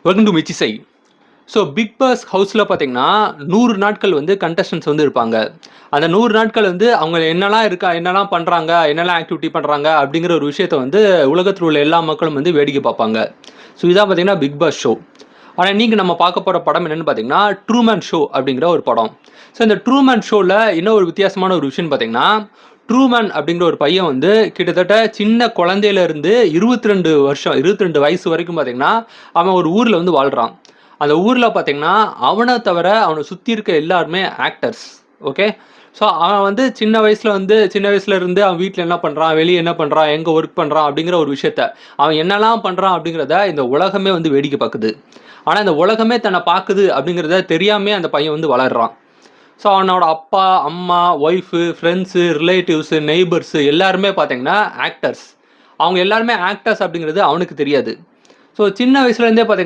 Welcome to மிச்சிசை. So big boss ஹவுஸில் பார்த்தீங்கன்னா 100 நாட்கள் வந்து கண்டஸ்டன்ஸ் வந்து இருப்பாங்க. அந்த 100 நாட்கள் வந்து அவங்க என்னெல்லாம் பண்ணுறாங்க, என்னெல்லாம் ஆக்டிவிட்டி பண்ணுறாங்க அப்படிங்கிற ஒரு விஷயத்த வந்து உலகத்தில் உள்ள எல்லா மக்களும் வந்து வேடிக்கை பார்ப்பாங்க. ஸோ இதான் பார்த்தீங்கன்னா பிக் பாஸ் ஷோ. ஆனால் நீங்கள் நம்ம பார்க்க போகிற படம் என்னென்னு பார்த்தீங்கன்னா ட்ரூமேன் ஷோ அப்படிங்கிற ஒரு படம். ஸோ இந்த ட்ரூமேன் ஷோவில் என்ன ஒரு வித்தியாசமான ஒரு விஷயம்னு பார்த்தீங்கன்னா, ட்ரூமேன் அப்படிங்கிற ஒரு பையன் வந்து கிட்டத்தட்ட சின்ன குழந்தையிலேருந்து 22 வயசு வரைக்கும் பார்த்தீங்கன்னா அவன் ஒரு ஊரில் வந்து வாழ்கிறான். அந்த ஊரில் பார்த்தீங்கன்னா அவனை தவிர அவனை சுற்றி இருக்க எல்லாருமே ஆக்டர்ஸ். ஓகே. ஸோ அவன் வந்து சின்ன வயசுல இருந்து அவன் வீட்டில் என்ன பண்ணுறான், வெளியே என்ன பண்ணுறான், எங்கே ஒர்க் பண்ணுறான் அப்படிங்கிற ஒரு விஷயத்த அவன் என்னெல்லாம் பண்ணுறான் அப்படிங்கிறத இந்த உலகமே வந்து வேடிக்கை பார்க்குது. ஆனால் இந்த உலகமே தன்னை பார்க்குது அப்படிங்கிறத தெரியாமே அந்த பையன் வந்து வளர்றான். ஸோ அவனோட அப்பா, அம்மா, ஒய்ஃபு, ஃப்ரெண்ட்ஸு, ரிலேட்டிவ்ஸு, நெய்பர்ஸு எல்லாருமே பார்த்தீங்கன்னா ஆக்டர்ஸ். அவங்க எல்லாருமே ஆக்டர்ஸ் அப்படிங்கிறது அவனுக்கு தெரியாது. ஸோ சின்ன வயசுலேருந்தே பார்த்தீங்கன்னா